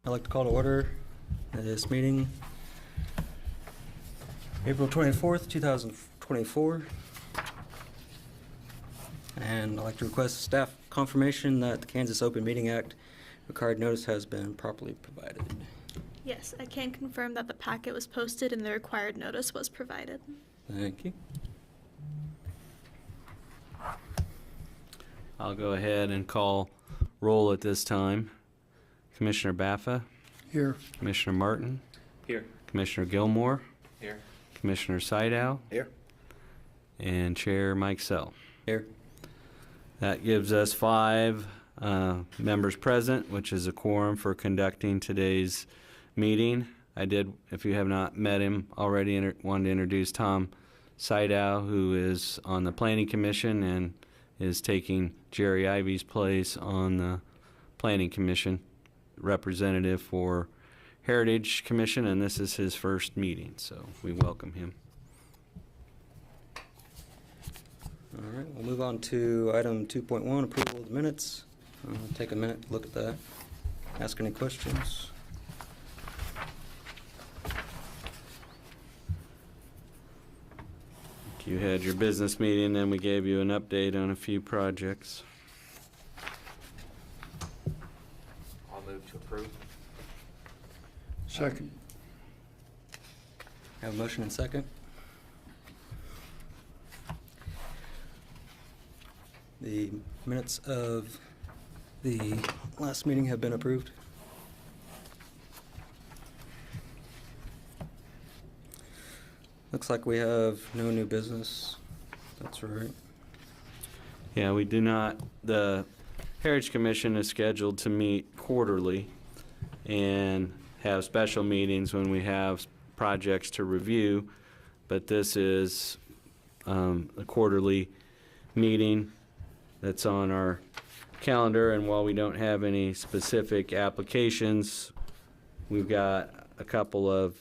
I'd like to call to order this meeting, April 24th, 2024. And I'd like to request staff confirmation that the Kansas Open Meeting Act required notice has been properly provided. Yes, I can confirm that the packet was posted and the required notice was provided. Thank you. I'll go ahead and call roll at this time. Commissioner Baffa. Here. Commissioner Martin. Here. Commissioner Gilmore. Here. Commissioner Sydow. Here. And Chair Mike Sell. Here. That gives us 5 members present, which is a quorum for conducting today's meeting. I did, if you have not met him already, wanted to introduce Tom Sydow, who is on the Planning Commission and is taking Jerry Ivy's place on the Planning Commission, representative for Heritage Commission, and this is his first meeting, so we welcome him. All right, we'll move on to item 2.1, approval of the minutes. Take a minute to look at that. Ask any questions. You had your business meeting, and we gave you an update on a few projects. I'll move to approve. Second. Have a motion and second. The minutes of the last meeting have been approved. Looks like we have no new business. That's right. Yeah, we do not. The Heritage Commission is scheduled to meet quarterly and have special meetings when we have projects to review, but this is a quarterly meeting that's on our calendar, and while we don't have any specific applications, we've got a couple of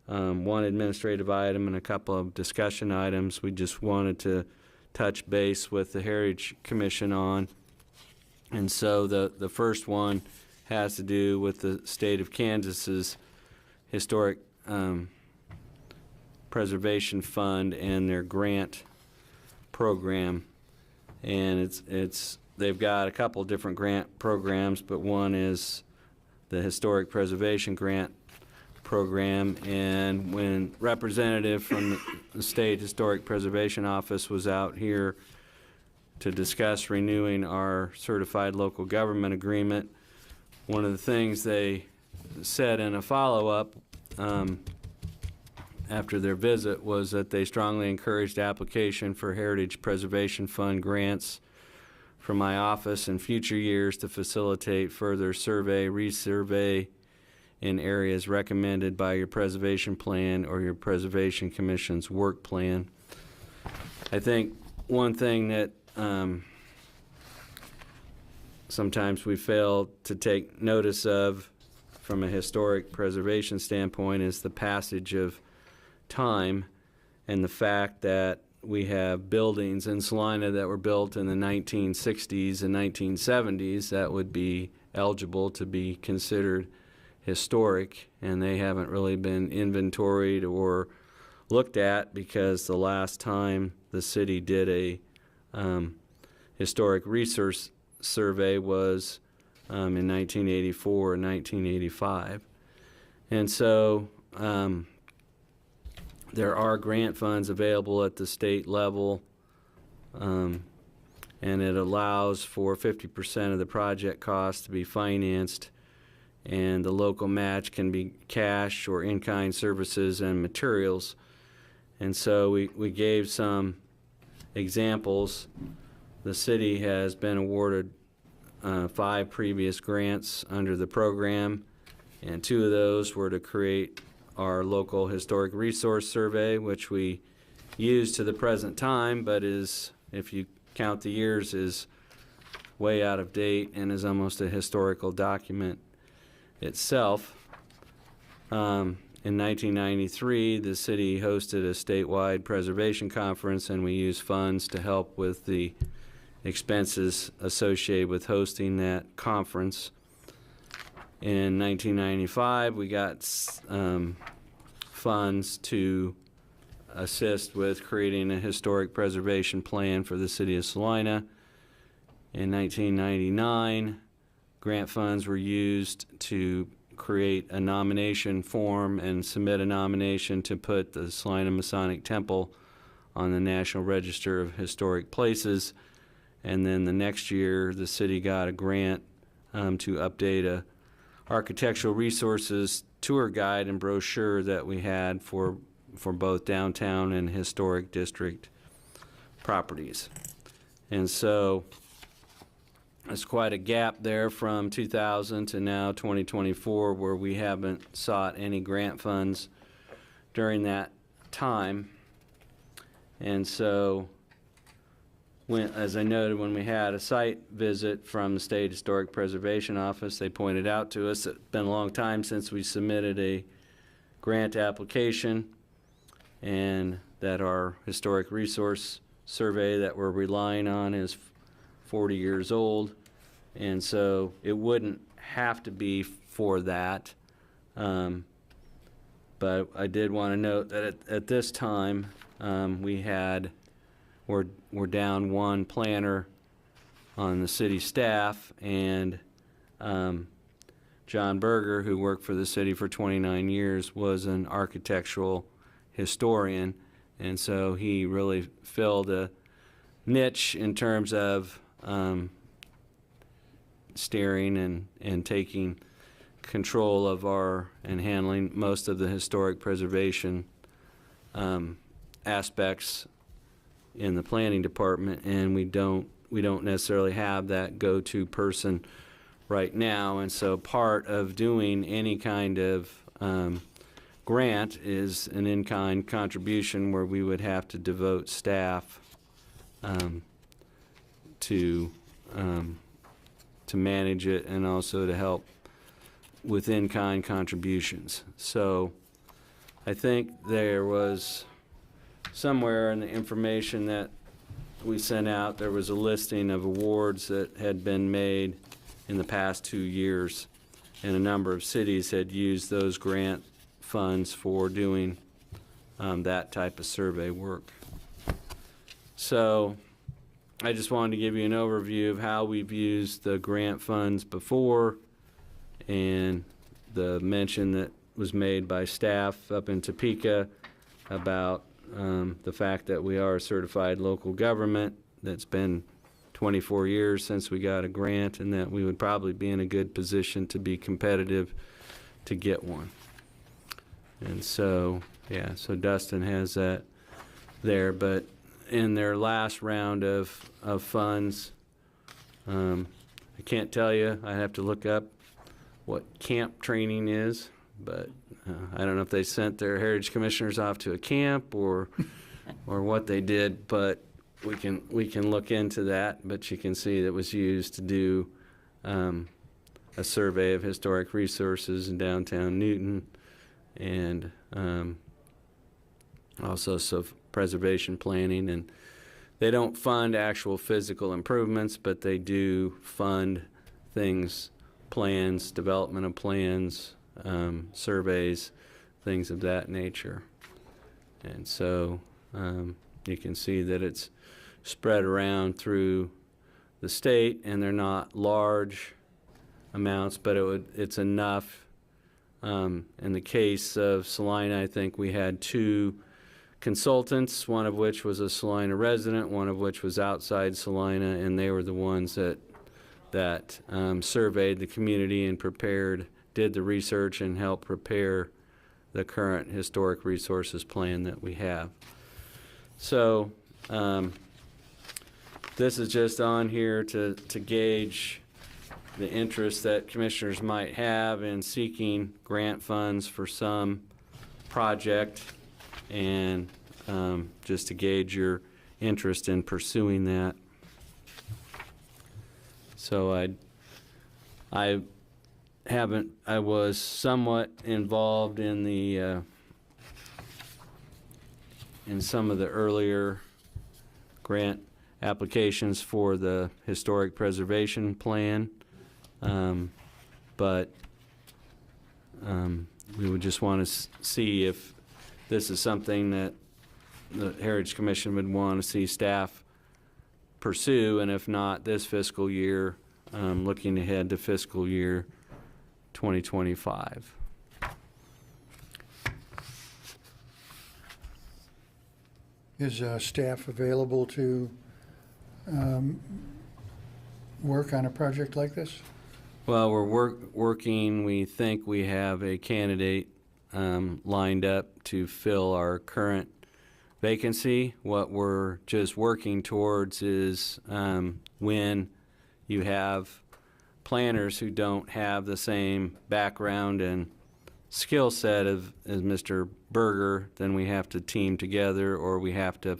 one administrative item and a couple of discussion items we just wanted to touch base with the Heritage Commission on. And so the first one has to do with the state of Kansas's historic preservation fund and their grant program. And they've got a couple of different grant programs, but one is the historic preservation grant program. And when representative from the State Historic Preservation Office was out here to discuss renewing our certified local government agreement, one of the things they said in a follow-up after their visit was that they strongly encouraged application for Heritage Preservation Fund grants from my office in future years to facilitate further survey, resurvey in areas recommended by your preservation plan or your Preservation Commission's work plan. I think one thing that sometimes we fail to take notice of from a historic preservation standpoint is the passage of time and the fact that we have buildings in Salina that were built in the 1960s and 1970s that would be eligible to be considered historic, and they haven't really been inventoried or looked at because the last time the city did a historic resource survey was in 1984 and 1985. And so there are grant funds available at the state level, and it allows for 50% of the project cost to be financed, and the local match can be cash or in-kind services and materials. And so we gave some examples. The city has been awarded 5 previous grants under the program, and 2 of those were to create our local historic resource survey, which we use to the present time, but is, if you count the years, is way out of date and is almost a historical document itself. In 1993, the city hosted a statewide preservation conference, and we used funds to help with the expenses associated with hosting that conference. In 1995, we got funds to assist with creating a historic preservation plan for the city of Salina. In 1999, grant funds were used to create a nomination form and submit a nomination to put the Salina Masonic Temple on the National Register of Historic Places. And then the next year, the city got a grant to update a architectural resources tour guide and brochure that we had for both downtown and historic district properties. And so there's quite a gap there from 2000 to now 2024 where we haven't sought any grant funds during that time. And so as I noted, when we had a site visit from the State Historic Preservation Office, they pointed out to us that it's been a long time since we submitted a grant application and that our historic resource survey that we're relying on is 40 years old. And so it wouldn't have to be for that. But I did want to note that at this time, we're down one planner on the city staff, and John Berger, who worked for the city for 29 years, was an architectural historian, and so he really filled a niche in terms of steering and taking control of and handling most of the historic preservation aspects in the planning department, and we don't necessarily have that go-to person right now. And so part of doing any kind of grant is an in-kind contribution where we would have to devote staff to manage it and also to help with in-kind contributions. So I think there was somewhere in the information that we sent out, there was a listing of awards that had been made in the past 2 years, and a number of cities had used those grant funds for doing that type of survey work. So I just wanted to give you an overview of how we've used the grant funds before, and the mention that was made by staff up in Topeka about the fact that we are a certified local government, that's been 24 years since we got a grant, and that we would probably be in a good position to be competitive to get one. And so, yeah, so Dustin has that there. But in their last round of funds, I can't tell you, I have to look up what camp training is, but I don't know if they sent their heritage commissioners off to a camp or what they did, but we can look into that. But you can see that it was used to do a survey of historic resources in downtown Newton, and also preservation planning. And they don't fund actual physical improvements, but they do fund things, plans, development of plans, surveys, things of that nature. And so you can see that it's spread around through the state, and they're not large amounts, but it's enough. In the case of Salina, I think we had 2 consultants, one of which was a Salina resident, one of which was outside Salina, and they were the ones that surveyed the community and did the research and helped prepare the current historic resources plan that we have. So this is just on here to gauge the interest that commissioners might have in seeking grant funds for some project, and just to gauge your interest in pursuing that. So I was somewhat involved in in some of the earlier grant applications for the historic preservation plan, but we would just want to see if this is something that the Heritage Commission would want to see staff pursue, and if not this fiscal year, looking ahead to fiscal year 2025. Is staff available to work on a project like this? Well, we're working, we think we have a candidate lined up to fill our current vacancy. What we're just working towards is when you have planners who don't have the same background and skill set as Mr. Berger, then we have to team together, or we have to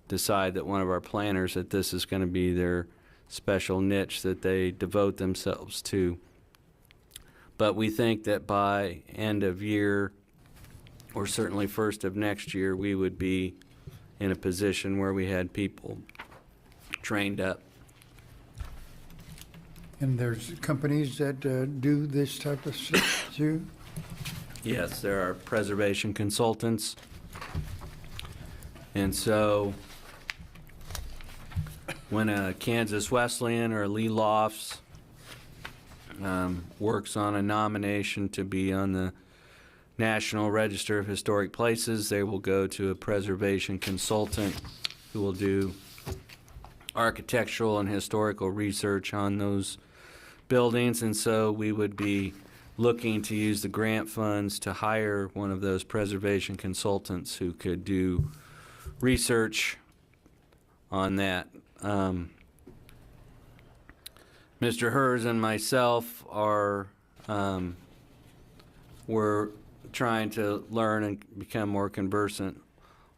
decide that one of our planners, that this is going to be their special niche that they devote themselves to. But we think that by end of year, or certainly first of next year, we would be in a position where we had people trained up. And there's companies that do this type of stuff too? Yes, there are preservation consultants. And so when a Kansas Wesleyan or a Lee Lofts works on a nomination to be on the National Register of Historic Places, they will go to a preservation consultant who will do architectural and historical research on those buildings. And so we would be looking to use the grant funds to hire one of those preservation consultants who could do research on that. Mr. Hers and myself are we're trying to learn and become more conversant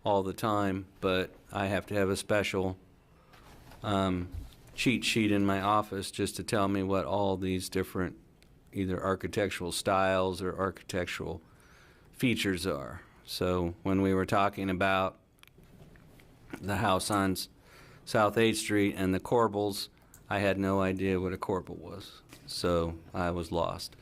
all the time, but I have to have a special cheat sheet in my office just to tell me what all these different either architectural styles or architectural features are. So when we were talking about the house on South 8th Street and the corbels, I had no idea what a corbel was, so I was lost.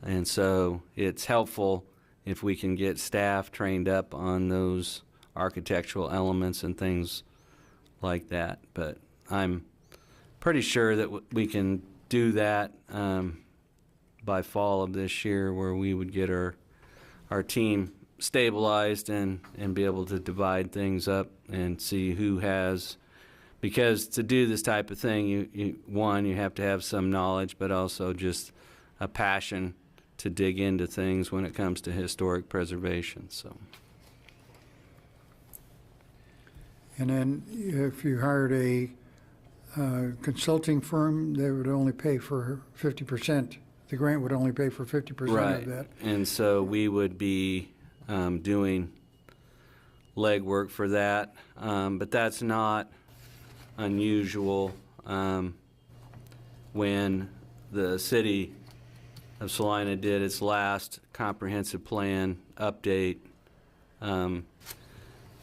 And so it's helpful if we can get staff trained up on those architectural elements and things like that. But I'm pretty sure that we can do that by fall of this year, where we would get our team stabilized and be able to divide things up and see who has, because to do this type of thing, you have to have some knowledge, but also just a passion to dig into things when it comes to historic preservation. So. And then if you hired a consulting firm, they would only pay for 50%. The grant would only pay for 50% of that. And so we would be doing legwork for that, but that's not unusual. When the city of Salina did its last comprehensive plan update,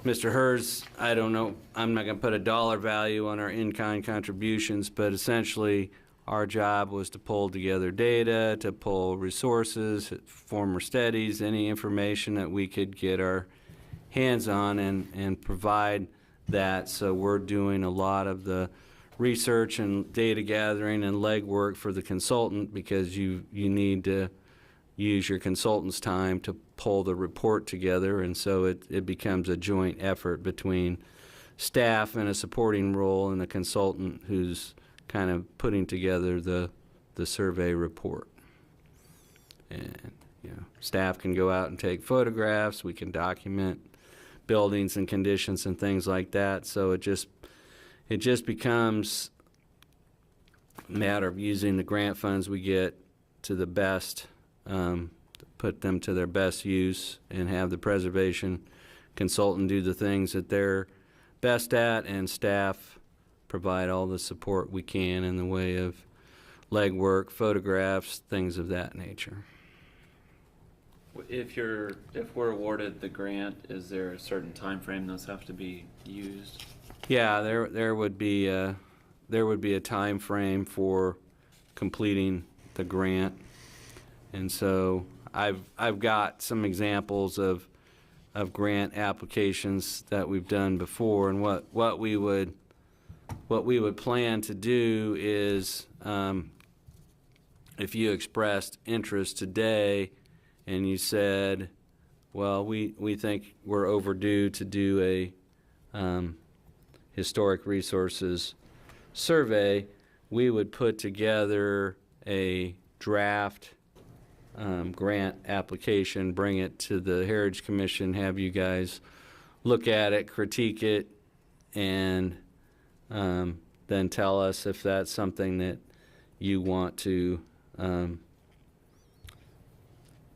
Mr. Hers, I don't know, I'm not going to put a dollar value on our in-kind contributions, but essentially our job was to pull together data, to pull resources, former studies, any information that we could get our hands on and provide that. So we're doing a lot of the research and data gathering and legwork for the consultant, because you need to use your consultant's time to pull the report together, and so it becomes a joint effort between staff in a supporting role and the consultant who's kind of putting together the survey report. And staff can go out and take photographs, we can document buildings and conditions and things like that. So it just becomes a matter of using the grant funds we get to the best, put them to their best use, and have the preservation consultant do the things that they're best at, and staff provide all the support we can in the way of legwork, photographs, things of that nature. If we're awarded the grant, is there a certain time frame those have to be used? Yeah, there would be a time frame for completing the grant, and so I've got some examples of grant applications that we've done before, and what we would plan to do is, if you expressed interest today and you said, well, we think we're overdue to do a historic resources survey, we would put together a draft grant application, bring it to the Heritage Commission, have you guys look at it, critique it, and then tell us if that's something that you want to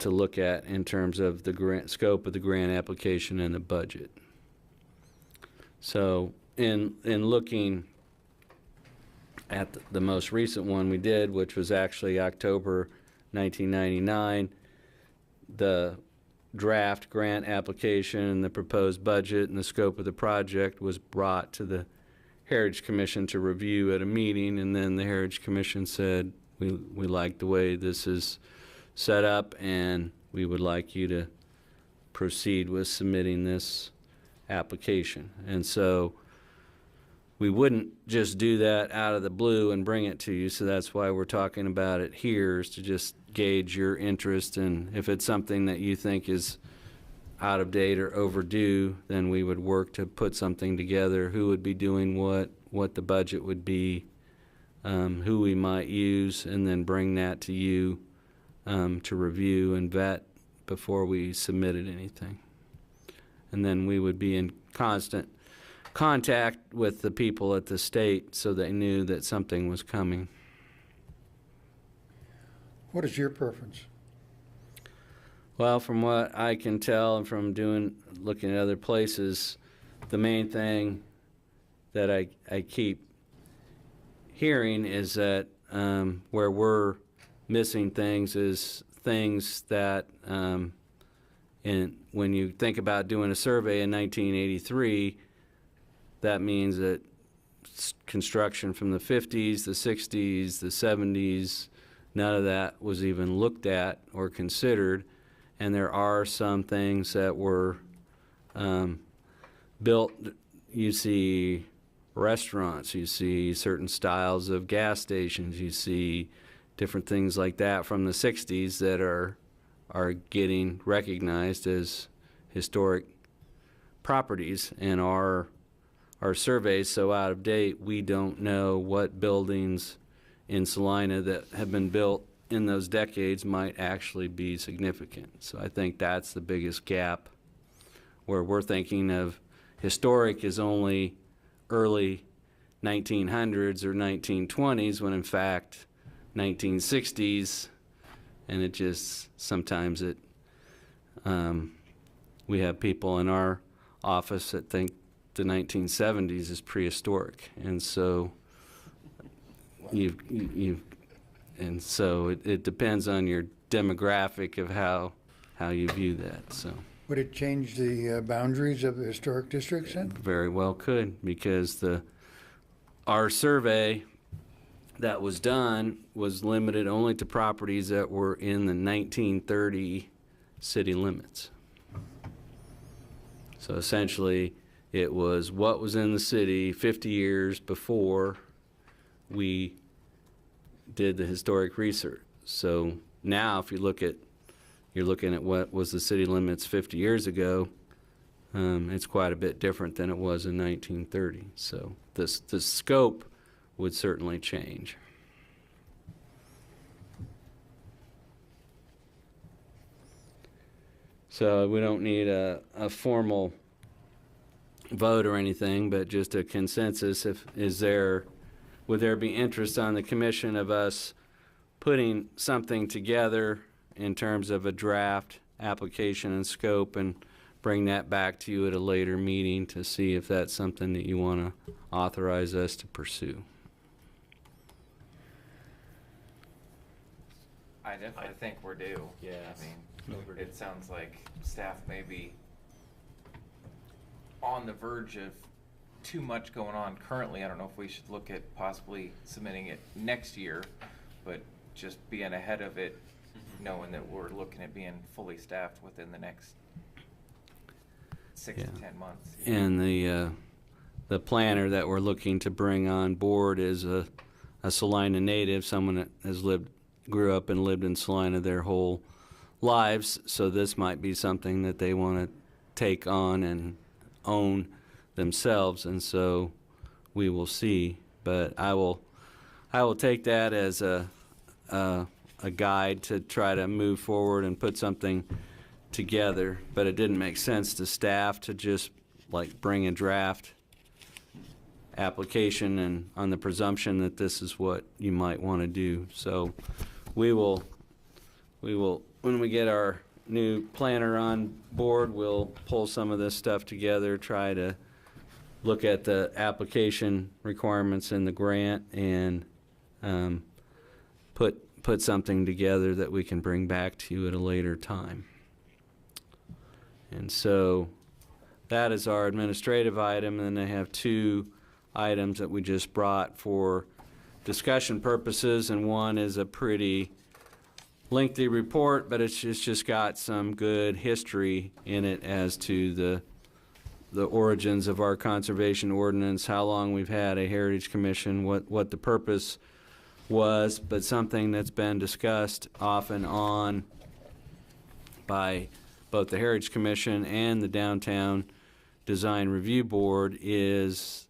look at in terms of the grant scope of the grant application and the budget. So in looking at the most recent one we did, which was actually October 1999, the draft grant application and the proposed budget and the scope of the project was brought to the Heritage Commission to review at a meeting, and then the Heritage Commission said, we like the way this is set up, and we would like you to proceed with submitting this application. And so we wouldn't just do that out of the blue and bring it to you, so that's why we're talking about it here, is to just gauge your interest, and if it's something that you think is out of date or overdue, then we would work to put something together, who would be doing what the budget would be, who we might use, and then bring that to you to review and vet before we submitted anything. And then we would be in constant contact with the people at the state so they knew that something was coming. What is your preference? Well, from what I can tell and from looking at other places, the main thing that I keep hearing is that where we're missing things is things that when you think about doing a survey in 1983, that means that construction from the 50s, the 60s, the 70s, none of that was even looked at or considered. And there are some things that were built. You see restaurants, you see certain styles of gas stations, you see different things like that from the 60s that are getting recognized as historic properties. And our survey's so out of date, we don't know what buildings in Salina that have been built in those decades might actually be significant. So I think that's the biggest gap, where we're thinking of historic as only early 1900s or 1920s, when in fact 1960s, and it just sometimes we have people in our office that think the 1970s is prehistoric, and so and so it depends on your demographic of how you view that. So Would it change the boundaries of the historic districts then? very well could, because our survey that was done was limited only to properties that were in the 1930 city limits. So essentially, it was what was in the city 50 years before we did the historic research. So now if you're looking at what was the city limits 50 years ago, it's quite a bit different than it was in 1930. So the scope would certainly change. So we don't need a formal vote or anything, but just a consensus. Would there be interest on the commission of us putting something together in terms of a draft application and scope, and bring that back to you at a later meeting to see if that's something that you want to authorize us to pursue? I definitely think we're due. Yes. I mean, it sounds like staff may be on the verge of too much going on currently. I don't know if we should look at possibly submitting it next year, but just being ahead of it knowing that we're looking at being fully staffed within the next 6 to 10 months. And the planner that we're looking to bring on board is a Salina native, someone that grew up and lived in Salina their whole lives. So this might be something that they want to take on and own themselves, and so we will see. But I will take that as a guide to try to move forward and put something together. But it didn't make sense to staff to just like bring a draft application and on the presumption that this is what you might want to do. So we will when we get our new planner on board, we'll pull some of this stuff together, try to look at the application requirements in the grant, and put something together that we can bring back to you at a later time. And so that is our administrative item, and then I have 2 items that we just brought for discussion purposes, and one is a pretty lengthy report, but it's just got some good history in it as to the origins of our conservation ordinance, how long we've had a Heritage Commission, what the purpose was, but something that's been discussed off and on by both the Heritage Commission and the Downtown Design Review Board is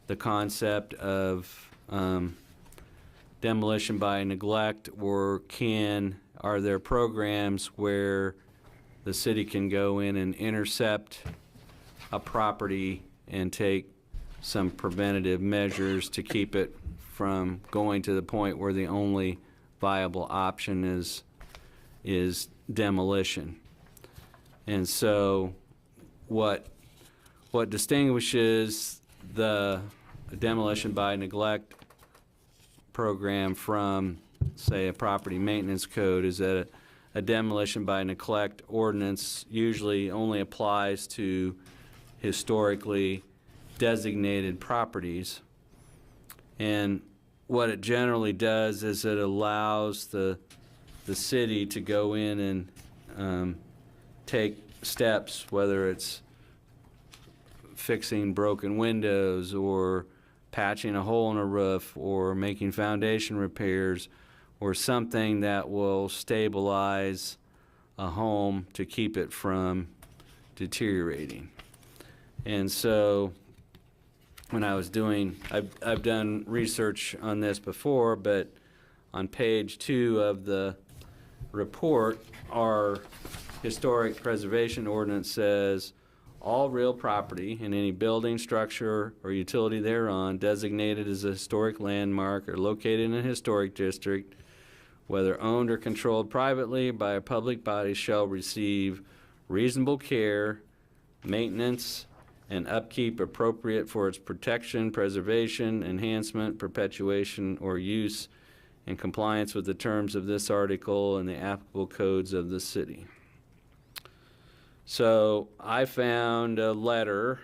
the concept of demolition by neglect, or are there programs where the city can go in and intercept a property and take some preventative measures to keep it from going to the point where the only viable option is demolition. And so what distinguishes the demolition by neglect program from, say, a property maintenance code is that a demolition by neglect ordinance usually only applies to historically designated properties. And what it generally does is it allows the city to go in and take steps, whether it's fixing broken windows or patching a hole in a roof or making foundation repairs or something that will stabilize a home to keep it from deteriorating. And so when I was I've done research on this before, but on page 2 of the report, our historic preservation ordinance says, all real property in any building, structure, or utility thereon designated as a historic landmark or located in a historic district, whether owned or controlled privately by a public body, shall receive reasonable care, maintenance, and upkeep appropriate for its protection, preservation, enhancement, perpetuation, or use in compliance with the terms of this article and the applicable codes of the city. So I found a letter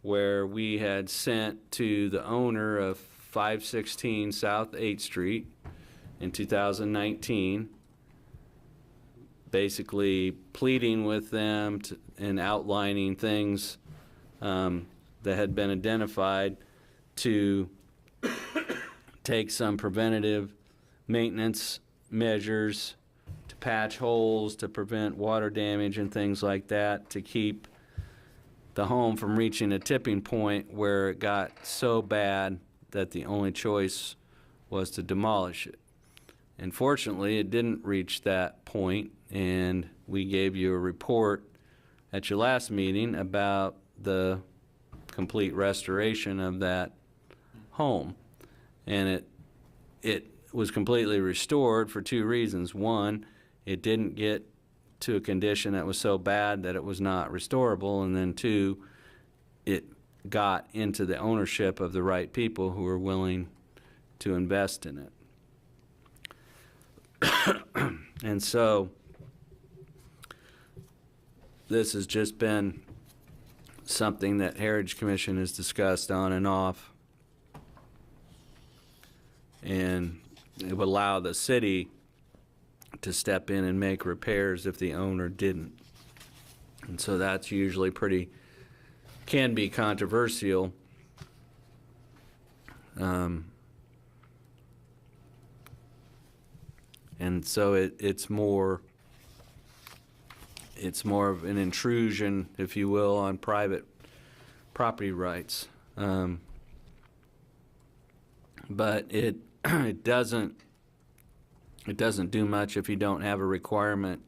where we had sent to the owner of 516 South 8th Street in 2019, basically pleading with them and outlining things that had been identified to take some preventative maintenance measures, to patch holes, to prevent water damage and things like that, to keep the home from reaching a tipping point where it got so bad that the only choice was to demolish it. And fortunately, it didn't reach that point, and we gave you a report at your last meeting about the complete restoration of that home. And it was completely restored for 2 reasons. One, it didn't get to a condition that was so bad that it was not restorable, and then 2, it got into the ownership of the right people who were willing to invest in it. And so this has just been something that Heritage Commission has discussed on and off, and it would allow the city to step in and make repairs if the owner didn't. And so that's usually can be controversial. And so it's more of an intrusion, if you will, on private property rights. But it doesn't do much if you don't have a requirement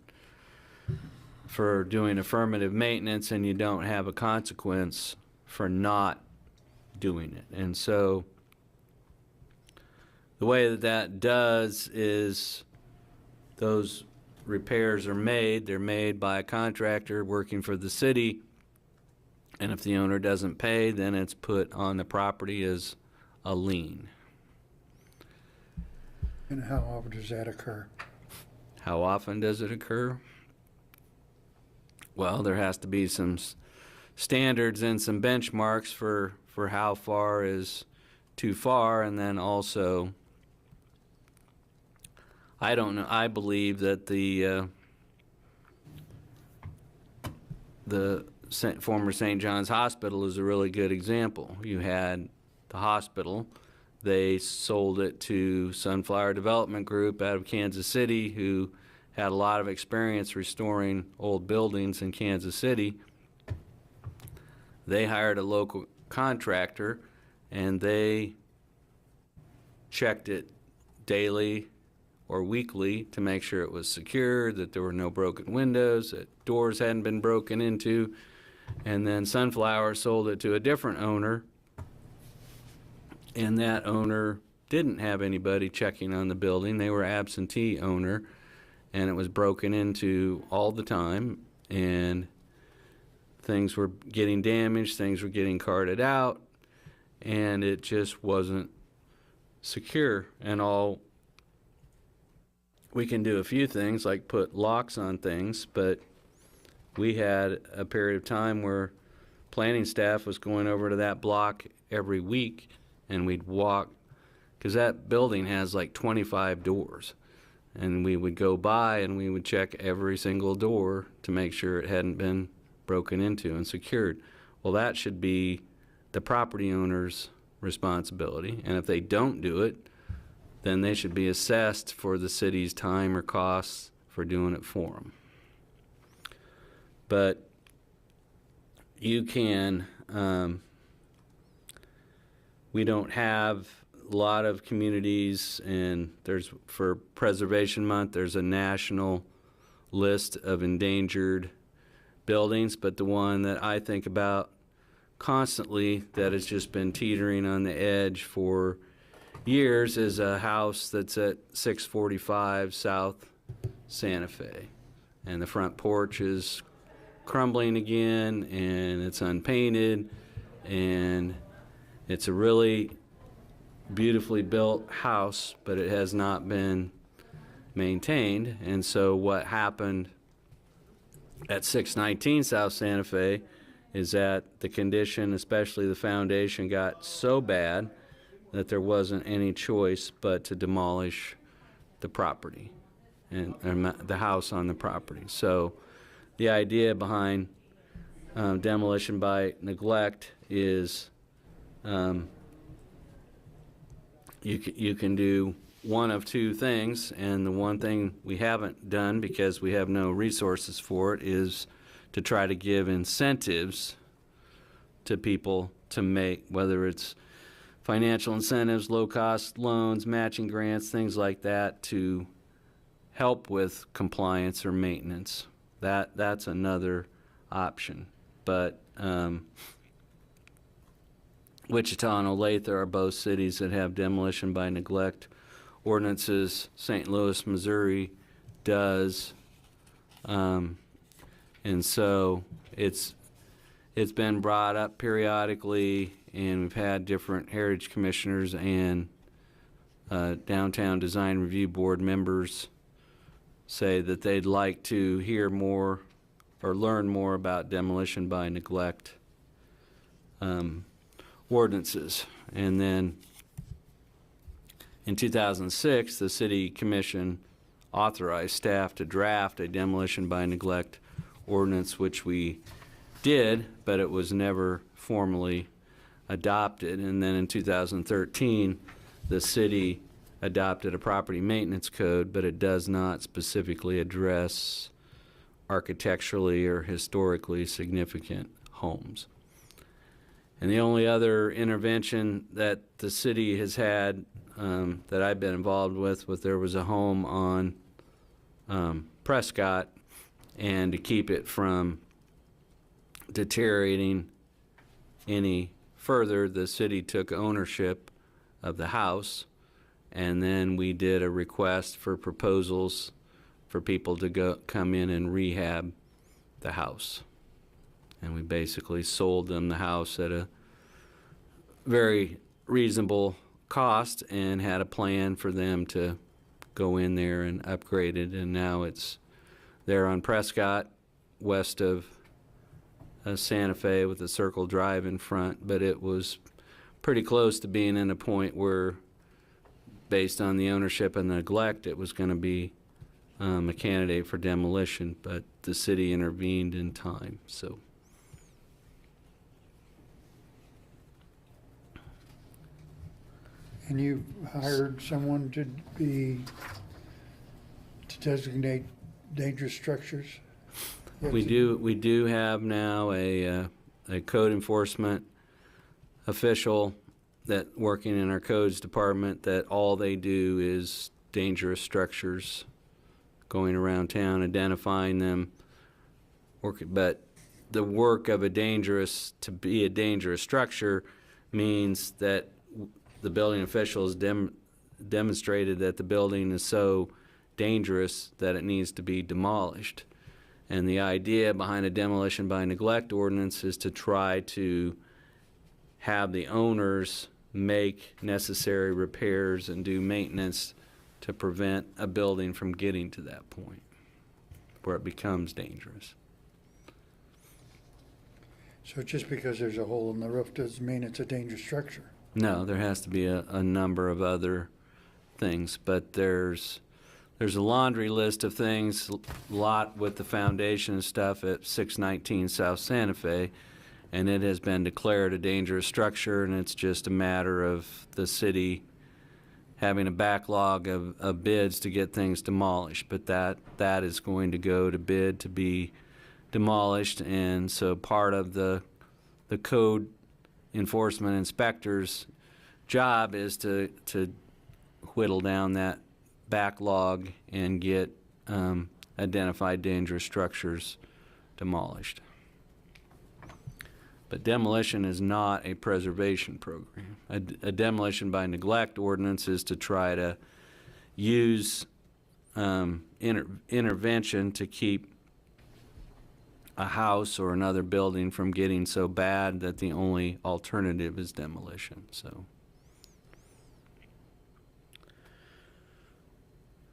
for doing affirmative maintenance and you don't have a consequence for not doing it. And so the way that does is those repairs are made. They're made by a contractor working for the city, and if the owner doesn't pay, then it's put on the property as a lien. And how often does that occur? How often does it occur? Well, there has to be some standards and some benchmarks for how far is too far, and then also, I don't know, I believe that the former St. John's Hospital is a really good example. You had the hospital. They sold it to Sunflower Development Group out of Kansas City, who had a lot of experience restoring old buildings in Kansas City. They hired a local contractor, and they checked it daily or weekly to make sure it was secure, that there were no broken windows, that doors hadn't been broken into. And then Sunflower sold it to a different owner, and that owner didn't have anybody checking on the building. They were absentee owner, and it was broken into all the time, and things were getting damaged, things were getting carted out, and it just wasn't secure. And we can do a few things like put locks on things, but we had a period of time where planning staff was going over to that block every week, and we'd walk, because that building has like 25 doors, and we would go by and we would check every single door to make sure it hadn't been broken into and secured. Well, that should be the property owner's responsibility, and if they don't do it, then they should be assessed for the city's time or costs for doing it for them. But you can, we don't have a lot of communities, and for Preservation Month, there's a national list of endangered buildings, but the one that I think about constantly that has just been teetering on the edge for years is a house that's at 645 South Santa Fe, and the front porch is crumbling again, and it's unpainted, and it's a really beautifully built house, but it has not been maintained. And so what happened at 619 South Santa Fe is that the condition, especially the foundation, got so bad that there wasn't any choice but to demolish the property and the house on the property. So the idea behind demolition by neglect is you can do one of two things, and the one thing we haven't done because we have no resources for it is to try to give incentives to people to make, whether it's financial incentives, low-cost loans, matching grants, things like that, to help with compliance or maintenance. That's another option. But Wichita and Olathe are both cities that have demolition by neglect ordinances. St. Louis, Missouri does. And so it's been brought up periodically, and we've had different heritage commissioners and downtown design review board members say that they'd like to hear more or learn more about demolition by neglect ordinances. And then in 2006, the city commission authorize staff to draft a demolition by neglect ordinance, which we did, but it was never formally adopted. And then in 2013, the city adopted a property maintenance code, but it does not specifically address architecturally or historically significant homes. And the only other intervention that the city has had that I've been involved with, there was a home on Prescott, and to keep it from deteriorating any further, the city took ownership of the house, and then we did a request for proposals for people to come in and rehab the house. And we basically sold them the house at a very reasonable cost and had a plan for them to go in there and upgrade it. And now it's there on Prescott, west of Santa Fe, with a circle drive in front. But it was pretty close to being in a point where, based on the ownership and neglect, it was going to be a candidate for demolition, but the city intervened in time. So And you hired someone to designate dangerous structures? we do have now a code enforcement official that working in our codes department, that all they do is dangerous structures, going around town identifying them. But the work of to be a dangerous structure means that the building officials demonstrated that the building is so dangerous that it needs to be demolished. And the idea behind a demolition by neglect ordinance is to try to have the owners make necessary repairs and do maintenance to prevent a building from getting to that point where it becomes dangerous. So just because there's a hole in the roof doesn't mean it's a dangerous structure? No, there has to be a number of other things, but there's a laundry list of things, a lot with the foundation and stuff at 619 South Santa Fe, and it has been declared a dangerous structure, and it's just a matter of the city having a backlog of bids to get things demolished. But that is going to go to bid to be demolished, and so part of the code enforcement inspector's job is to whittle down that backlog and get identified dangerous structures demolished. But demolition is not a preservation program. A demolition by neglect ordinance is to try to use intervention to keep a house or another building from getting so bad that the only alternative is demolition.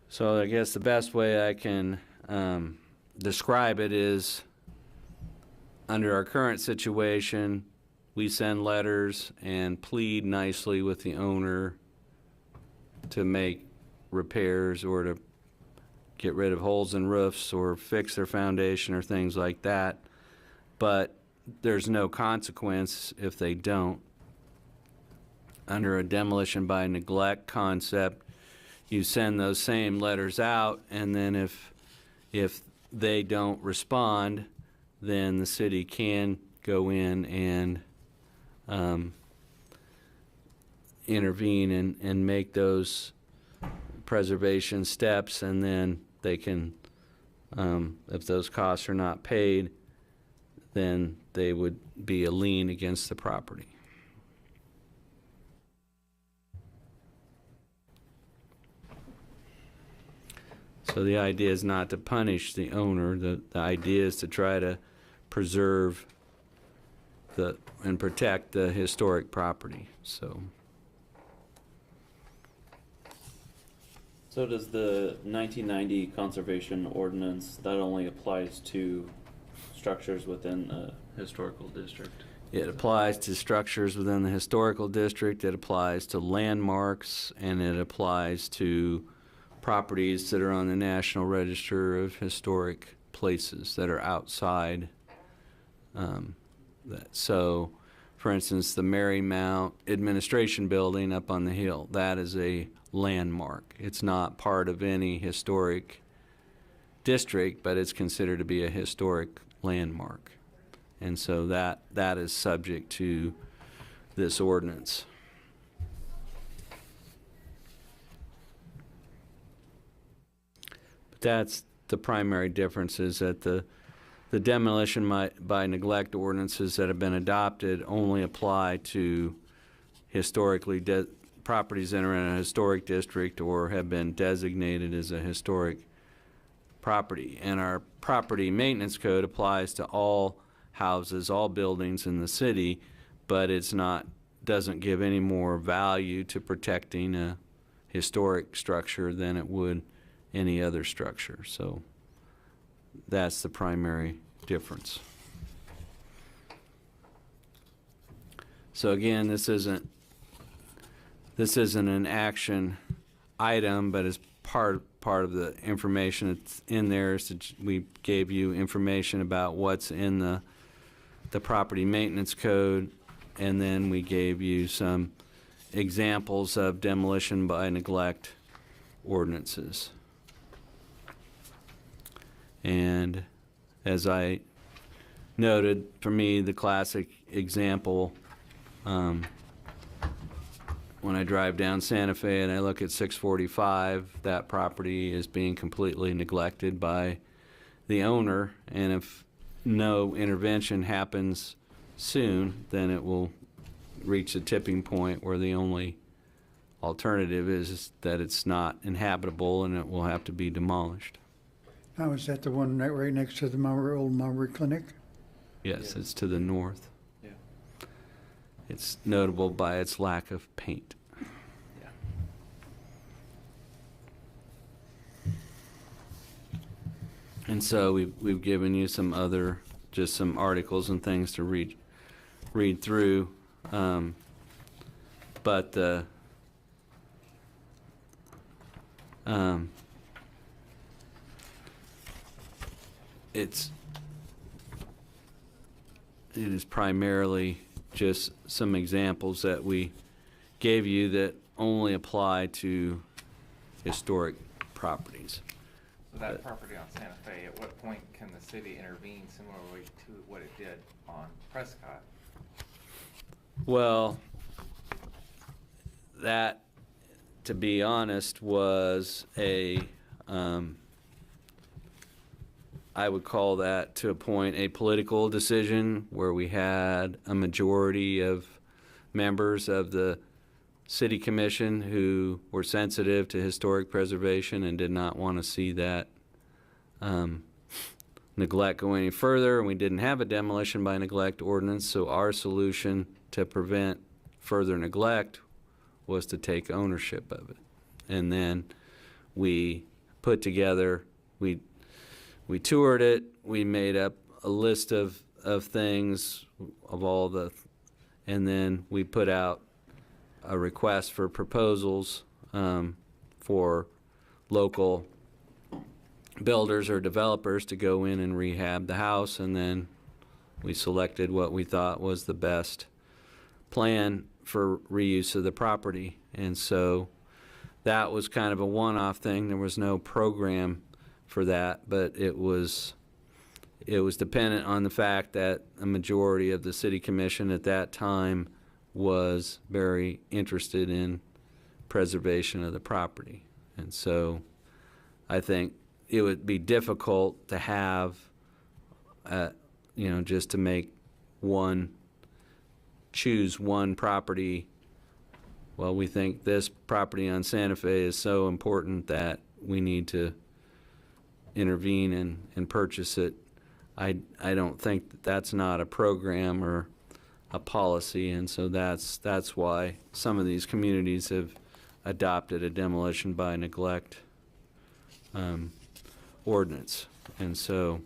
So I guess the best way I can describe it is, under our current situation, we send letters and plead nicely with the owner to make repairs or to get rid of holes in roofs or fix their foundation or things like that. But there's no consequence if they don't. Under a demolition by neglect concept, you send those same letters out, and then if they don't respond, then the city can go in and intervene and make those preservation steps, and then they can, if those costs are not paid, then they would be a lien against the property. So the idea is not to punish the owner. The idea is to try to preserve and protect the historic property. So does the 1990 conservation ordinance, that only applies to structures within the historical district? it applies to structures within the historical district, it applies to landmarks, and it applies to properties that are on the National Register of Historic Places that are outside that. So, for instance, the Marymount Administration Building up on the hill, that is a landmark. It's not part of any historic district, but it's considered to be a historic landmark. And so that is subject to this ordinance. But that's the primary difference, is that the demolition by neglect ordinances that have been adopted only apply to historically properties that are in a historic district or have been designated as a historic property. And our property maintenance code applies to all houses, all buildings in the city, but doesn't give any more value to protecting a historic structure than it would any other structure. So that's the primary difference. So again, this isn't an action item, but as part of the information that's in there is that we gave you information about what's in the property maintenance code, and then we gave you some examples of demolition by neglect ordinances. And as I noted, for me, the classic example, when I drive down Santa Fe and I look at 645, that property is being completely neglected by the owner, and if no intervention happens soon, then it will reach a tipping point where the only alternative is that it's not inhabitable and it will have to be demolished. Now, is that the one right next to the old Mowry Clinic? Yes, it's to the north. Yeah. It's notable by its lack of paint. Yeah. And so we've given you some other, just some articles and things to read through, but the it is primarily just some examples that we gave you that only apply to historic properties. So that property on Santa Fe, at what point can the city intervene similarly to what it did on Prescott? Well, that, to be honest, was I would call that, to a point, a political decision where we had a majority of members of the city commission who were sensitive to historic preservation and did not want to see that neglect go any further, and we didn't have a demolition by neglect ordinance, so our solution to prevent further neglect was to take ownership of it. And then we put together, we toured it, we made up a list of things, of all the, and then we put out a request for proposals for local builders or developers to go in and rehab the house, and then we selected what we thought was the best plan for reuse of the property. And so that was kind of a one-off thing. There was no program for that, but it was dependent on the fact that a majority of the city commission at that time was very interested in preservation of the property. And so I think it would be difficult to have, just to choose one property. Well, we think this property on Santa Fe is so important that we need to intervene and purchase it. I don't think that's not a program or a policy, and so that's why some of these communities have adopted a demolition by neglect ordinance. And so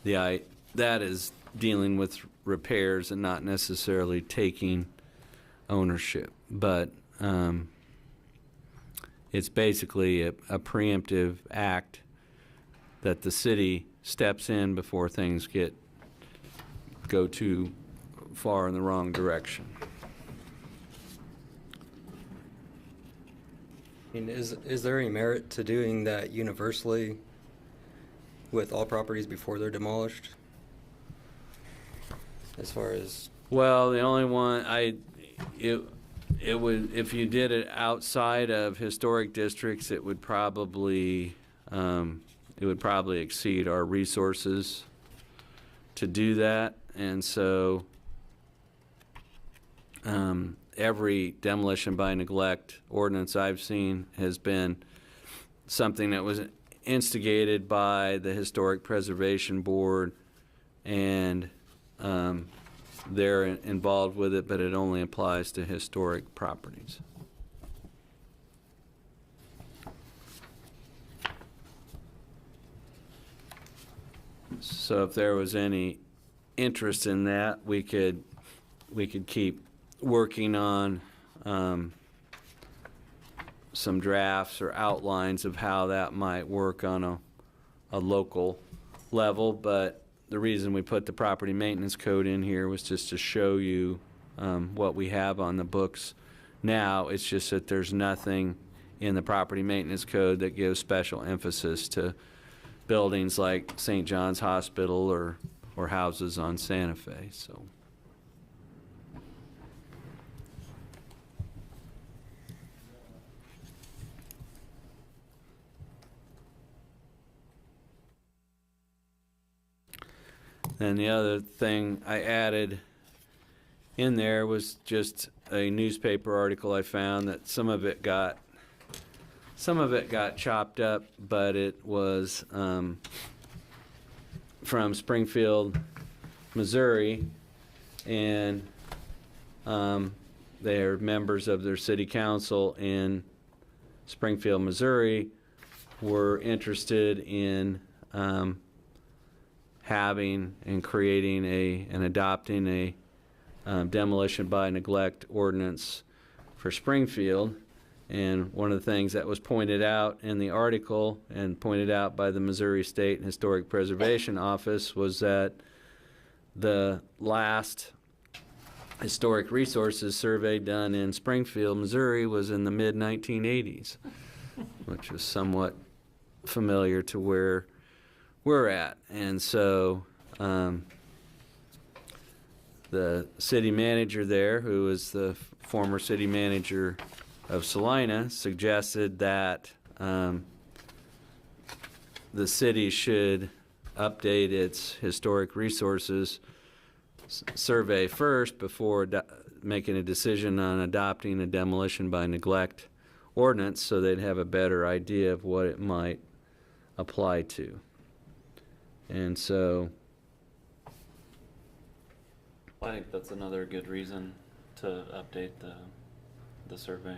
that is dealing with repairs and not necessarily taking ownership. But it's basically a preemptive act that the city steps in before things go too far in the wrong direction. I mean, is there any merit to doing that universally with all properties before they're demolished? As far as, Well, the only one it would, if you did it outside of historic districts, it would probably exceed our resources to do that, and so every demolition by neglect ordinance I've seen has been something that was instigated by the Historic Preservation Board, and they're involved with it, but it only applies to historic properties. So if there was any interest in that, we could keep working on some drafts or outlines of how that might work on a local level. But the reason we put the property maintenance code in here was just to show you what we have on the books now. It's just that there's nothing in the property maintenance code that gives special emphasis to buildings like St. John's Hospital or houses on Santa Fe. So. And the other thing I added in there was just a newspaper article I found that some of it got chopped up, but it was from Springfield, Missouri, and they're members of their city council in Springfield, Missouri, were interested in having and creating and adopting a demolition by neglect ordinance for Springfield. And one of the things that was pointed out in the article and pointed out by the Missouri State Historic Preservation Office was that the last historic resources survey done in Springfield, Missouri was in the mid-1980s, which was somewhat familiar to where we're at. And so the city manager there, who is the former city manager of Salina, suggested that the city should update its historic resources survey first before making a decision on adopting a demolition by neglect ordinance, so they'd have a better idea of what it might apply to. And so I think that's another good reason to update the survey.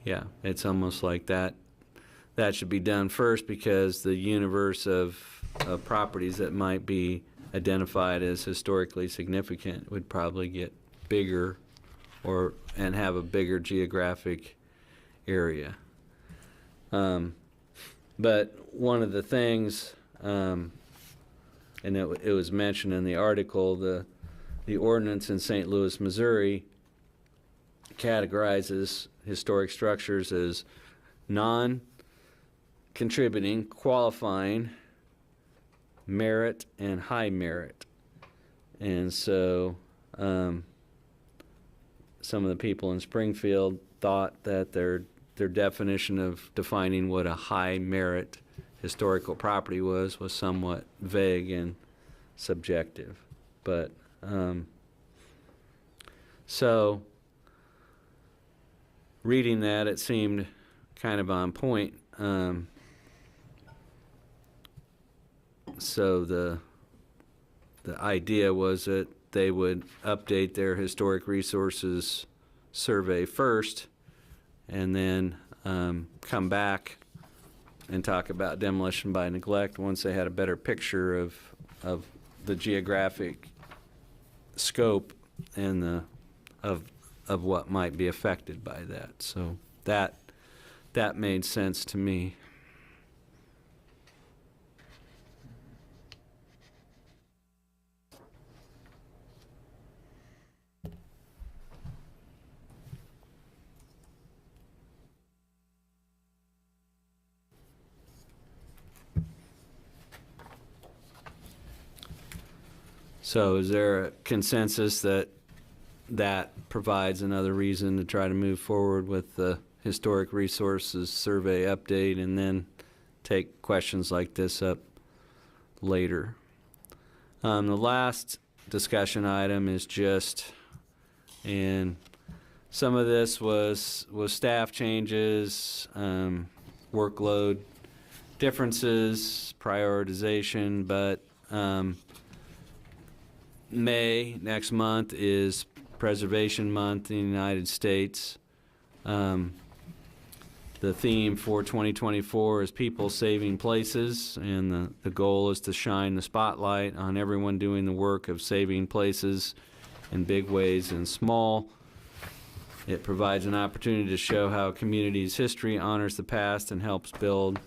yeah, it's almost like that should be done first, because the universe of properties that might be identified as historically significant would probably get bigger and have a bigger geographic area. But one of the things, and it was mentioned in the article, the ordinance in St. Louis, Missouri categorizes historic structures as non-contributing, qualifying, merit, and high merit. And so some of the people in Springfield thought that their definition of defining what a high merit historical property was somewhat vague and subjective. But so reading that, it seemed kind of on point. So the idea was that they would update their historic resources survey first, and then come back and talk about demolition by neglect once they had a better picture of the geographic scope and of what might be affected by that. So that that made sense to me. So is there a consensus that that provides another reason to try to move forward with the historic resources survey update and then take questions like this up later? The last discussion item is just, and some of this was staff changes, workload differences, prioritization, but May next month is Preservation Month in the United States. The theme for 2024 is People Saving Places, and the goal is to shine the spotlight on everyone doing the work of saving places in big ways and small. It provides an opportunity to show how a community's history honors the past and helps build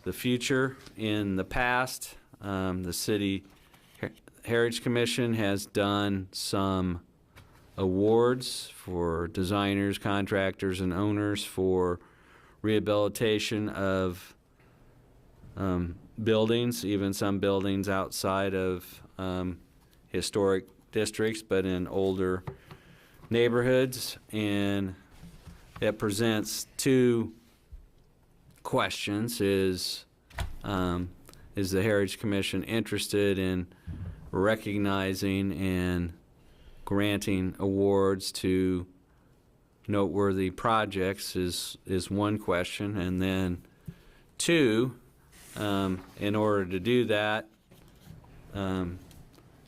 the future. In the past, the City Heritage Commission has done some awards for designers, contractors, and owners for rehabilitation of buildings, even some buildings outside of historic districts, but in older neighborhoods. And it presents two questions. Is the Heritage Commission interested in recognizing and granting awards to noteworthy projects is one question, and then two, in order to do that,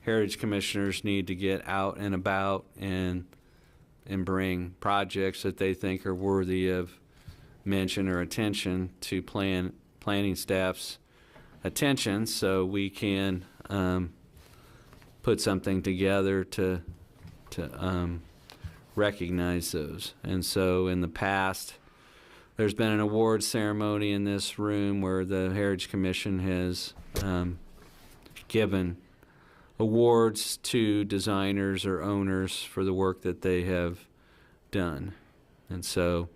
Heritage Commissioners need to get out and about and bring projects that they think are worthy of mention or attention to planning staff's attention, so we can put something together to recognize those. And so in the past, there's been an awards ceremony in this room where the Heritage Commission has given awards to designers or owners for the work that they have done. And so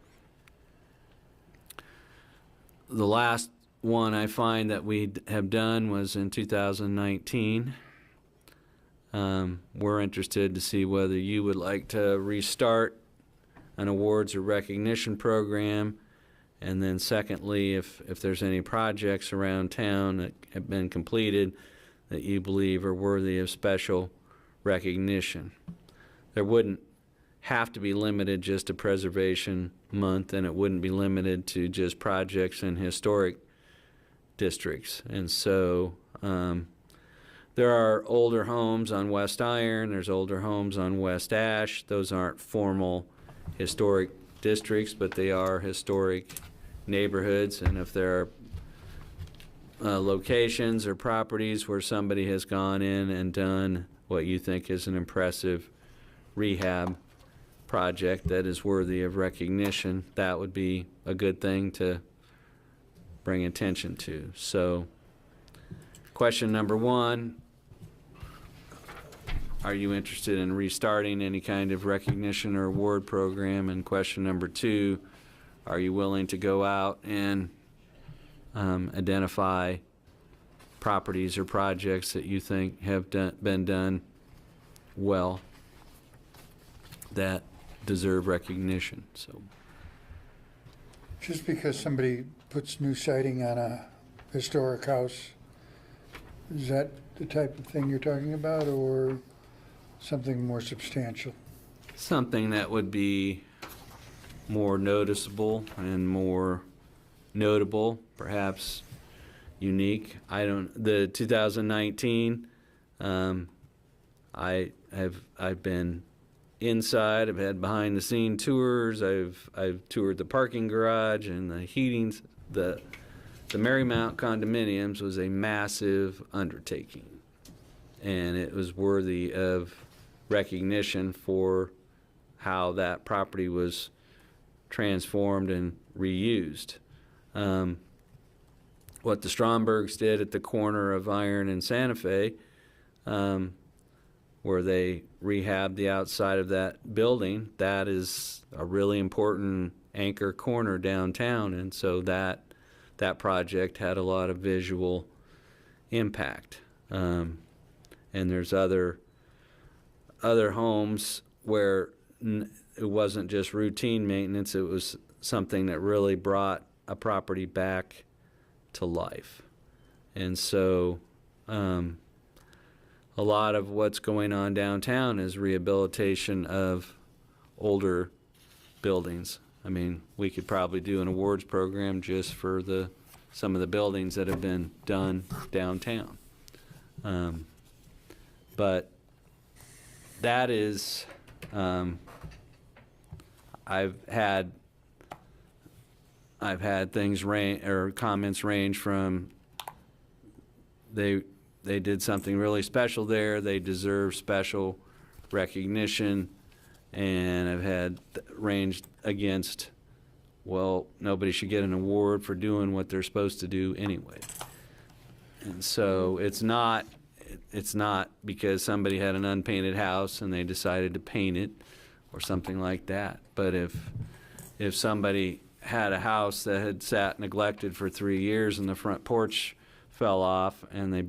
the last one I find that we have done was in 2019. We're interested to see whether you would like to restart an awards or recognition program, and then secondly, if there's any projects around town that have been completed that you believe are worthy of special recognition. There wouldn't have to be limited just to Preservation Month, and it wouldn't be limited to just projects in historic districts. And so there are older homes on West Iron, there's older homes on West Ash. Those aren't formal historic districts, but they are historic neighborhoods. And if there are locations or properties where somebody has gone in and done what you think is an impressive rehab project that is worthy of recognition, that would be a good thing to bring attention to. So question number one, are you interested in restarting any kind of recognition or award program? And question number two, are you willing to go out and identify properties or projects that you think have been done well that deserve recognition? So, Just because somebody puts new siding on a historic house, is that the type of thing you're talking about, or something more substantial? something that would be more noticeable and more notable, perhaps unique. The 2019, I've been inside, I've had behind the scene tours, I've toured the parking garage and the heating. The Marymount condominiums was a massive undertaking, and it was worthy of recognition for how that property was transformed and reused. What the Strombergs did at the corner of Iron and Santa Fe, where they rehabbed the outside of that building, that is a really important anchor corner downtown, and so that project had a lot of visual impact. And there's other homes where it wasn't just routine maintenance, it was something that really brought a property back to life. And so a lot of what's going on downtown is rehabilitation of older buildings. I mean, we could probably do an awards program just for some of the buildings that have been done downtown. But that is, I've had things comments range from they did something really special there, they deserve special recognition, and I've had ranged against, well, nobody should get an award for doing what they're supposed to do anyway. And so it's not because somebody had an unpainted house and they decided to paint it or something like that. But if somebody had a house that had sat neglected for 3 years and the front porch fell off and they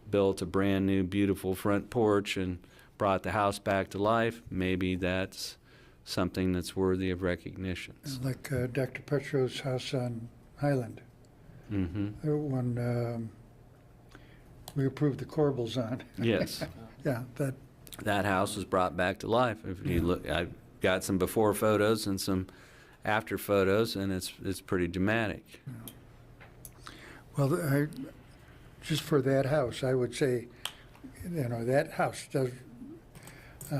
built a brand new beautiful front porch and brought the house back to life, maybe that's something that's worthy of recognition. Like Dr. Petro's house on Highland. Mm-hmm. When we approved the corbels on. Yes. Yeah, That house was brought back to life. If you look, I've got some before photos and some after photos, and it's pretty dramatic. well, just for that house, I would say, that house does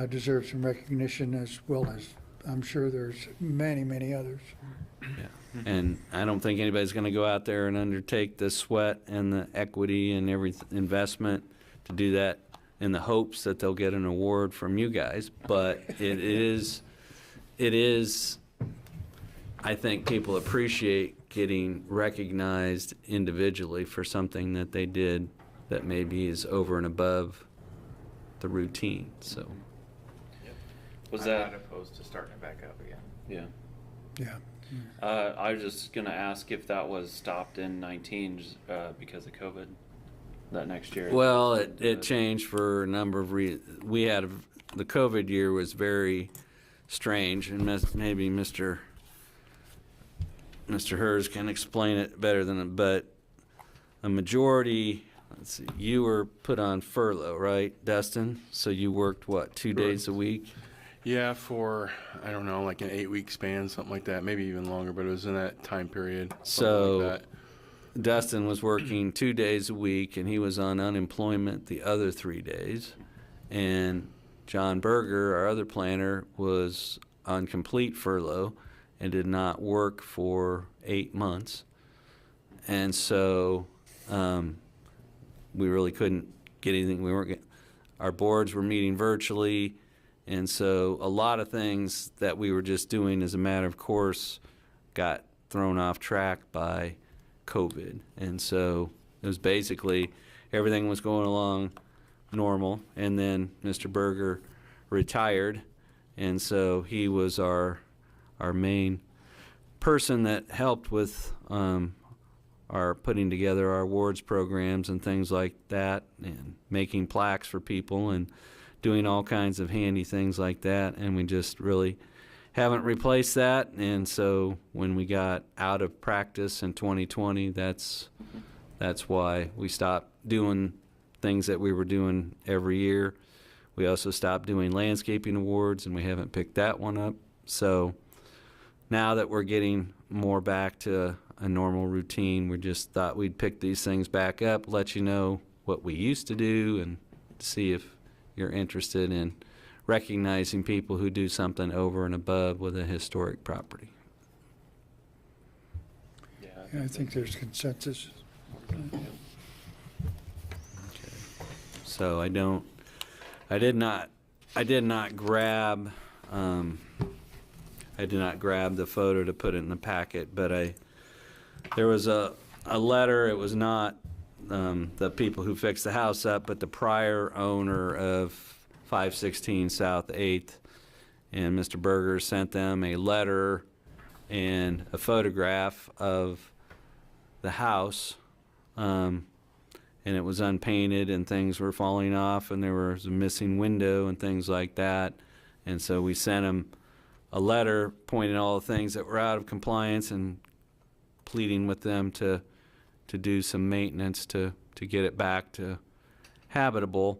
deserve some recognition, as well as I'm sure there's many, many others. Yeah. And I don't think anybody's going to go out there and undertake the sweat and the equity and every investment to do that in the hopes that they'll get an award from you guys. But it is, I think people appreciate getting recognized individually for something that they did that maybe is over and above the routine. So Was I'm that? not opposed to starting it back up again. Yeah. Yeah. I was just gonna ask if that was stopped in 19 because of COVID. That next year. well, it changed for a number of reasons. The COVID year was very strange, and maybe Mr. Hers can explain it better than, but a majority, let's see, you were put on furlough, right, Dustin? So you worked, what, 2 days a week? Yeah, for, I don't know, like an 8-week span, something like that, maybe even longer, but it was in that time period. So like that. Dustin was working 2 days a week, and he was on unemployment the other 3 days. And John Berger, our other planner, was on complete furlough and did not work for 8 months. And so we really couldn't get anything. Our boards were meeting virtually, and so a lot of things that we were just doing as a matter of course got thrown off track by COVID. And so it was basically everything was going along normal, and then Mr. Berger retired, and so he was our main person that helped with our putting together our awards programs and things like that, and making plaques for people and doing all kinds of handy things like that. And we just really haven't replaced that. And so when we got out of practice in 2020, that's why we stopped doing things that we were doing every year. We also stopped doing landscaping awards, and we haven't picked that one up. So now that we're getting more back to a normal routine, we just thought we'd pick these things back up, let you know what we used to do, and see if you're interested in recognizing people who do something over and above with a historic property. Yeah, I think there's consensus. So I did not grab I did not grab the photo to put it in the packet, but there was a letter. It was not the people who fixed the house up, but the prior owner of 516 South 8th, and Mr. Berger sent them a letter and a photograph of the house, and it was unpainted and things were falling off and there was a missing window and things like that. And so we sent him a letter pointing all the things that were out of compliance and pleading with them to do some maintenance to get it back to habitable.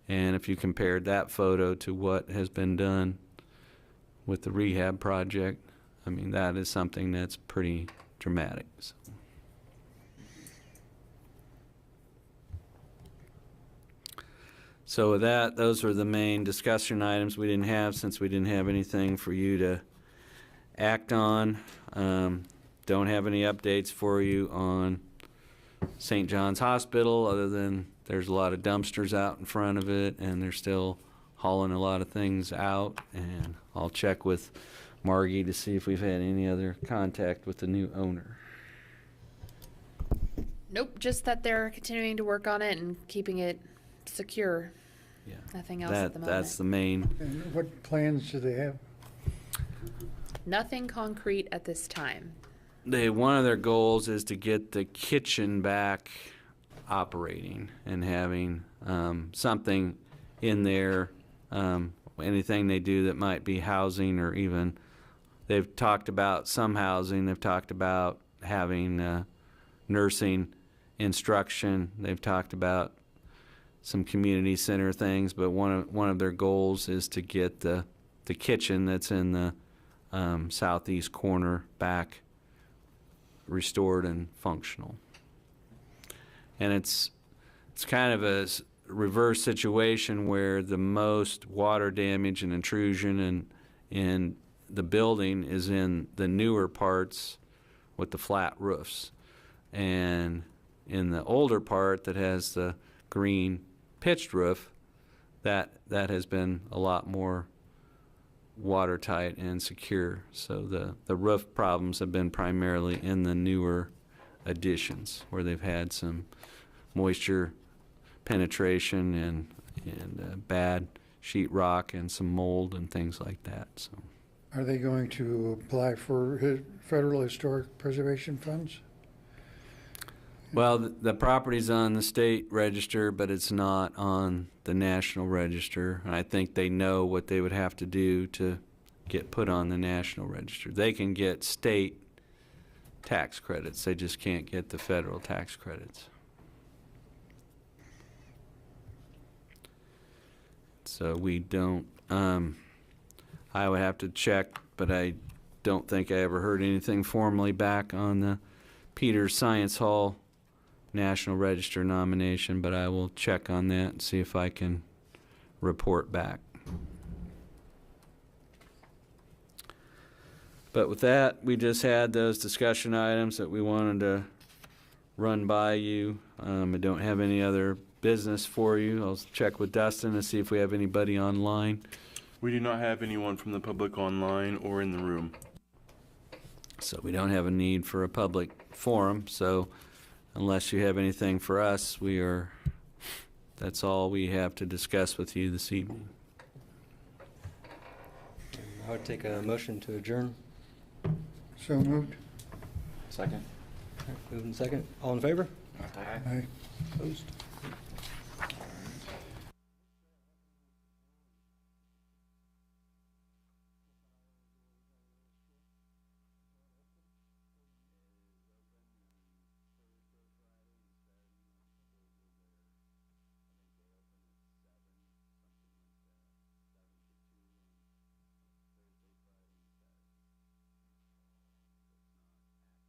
And if you compared that photo to what has been done with the rehab project, I mean, that is something that's pretty dramatic. So with that, those were the main discussion items we didn't have, since we didn't have anything for you to act on. Don't have any updates for you on St. John's Hospital, other than there's a lot of dumpsters out in front of it and they're still hauling a lot of things out. And I'll check with Margie to see if we've had any other contact with the new owner. Nope, just that they're continuing to work on it and keeping it secure. Yeah, Nothing else at the moment. That's the main. And what plans do they have? Nothing concrete at this time. One of their goals is to get the kitchen back operating and having something in there. Anything they do that might be housing, or even they've talked about some housing. They've talked about having nursing instruction. They've talked about some community center things, but one of their goals is to get the kitchen that's in the southeast corner back restored and functional. And it's kind of a reverse situation where the most water damage and intrusion in the building is in the newer parts with the flat roofs, and in the older part that has the green pitched roof, that has been a lot more watertight and secure. So the roof problems have been primarily in the newer additions, where they've had some moisture penetration and bad sheetrock and some mold and things like that. So, Are they going to apply for federal historic preservation funds? well, the property's on the state register, but it's not on the national register. And I think they know what they would have to do to get put on the national register. They can get state tax credits. They just can't get the federal tax credits. So we don't, I would have to check, but I don't think I ever heard anything formally back on the Peters Science Hall National Register nomination, but I will check on that and see if I can report back. But with that, we just had those discussion items that we wanted to run by you. I don't have any other business for you. I'll check with Dustin to see if we have anybody online. We do not have anyone from the public online or in the room. So we don't have a need for a public forum. So unless you have anything for us, that's all we have to discuss with you this evening. I would take a motion to adjourn. So moved. Second. All right, moving second. All in favor? Aye. Opposed?